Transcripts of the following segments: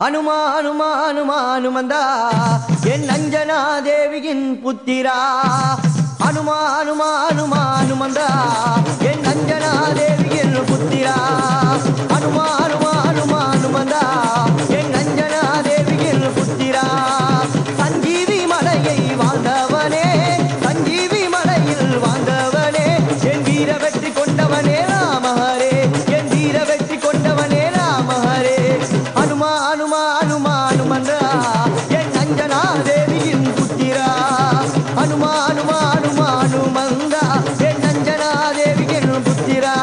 அனுமா அனுமா அனுமா அனுமந்தா என் அஞ்சனா தேவியின் புத்திரா அனுமா அனுமா அனுமா அனுமந்தா என் அஞ்சனா தேவியின் புத்திரா அனுமா அனுமா அனுமா அனுமந்தா என் அஞ்சனா தேவியின் புத்திரா சஞ்சீவி மலையை வாழ்ந்தவனே சஞ்சீவி மலையில் வாழ்ந்தவனே என் வீர வெற்றி கொண்டவனே ராமஹரே என் வீர வெற்றி கொண்டவனே ராமஹரே அனுமா அனுமா அனுமா அனுமந்தா என் அஞ்சனா தேவியின் புத்திரா அனுமா அனுமா அனுமா அனுமந்தா என் அஞ்சனா தேவியின் புத்திரா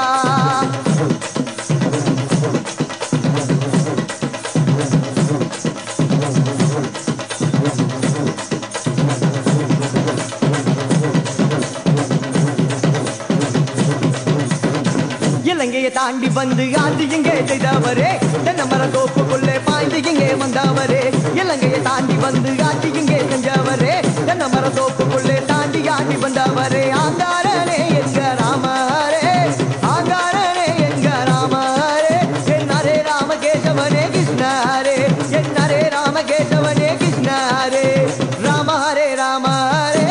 இலங்கையை தாண்டி வந்து ஆண்டு இங்கே செய்தவரே தென்னமர தோப்புக்குள்ளே பாய்ந்து இங்கே வந்தவரே இலங்கையை தாண்டி வந்து ஆண்டு இங்கே செஞ்சவரே தென்னமர தோப்புக்குள்ளே தாண்டி ஆண்டி வந்தவரே ஆங்காரனே என்க ராமஹரே ஆங்காரனே என்க ராமஹரே என் ஹரே ராமகேசவனே கிருஷ்ணரே என் ஹரே ராமகேசவனே கிருஷ்ணரே ராம ஹரே ராம ஹரே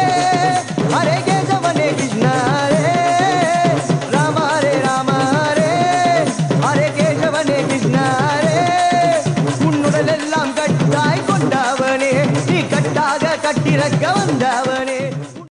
ஹரே கேசவனே கிருஷ்ணரே ராம ஹரே ராம உன்னுடல் எல்லாம் கட்டாய் கொண்டவனே நீ கட்டாக கட்டிறக்க வந்தவனே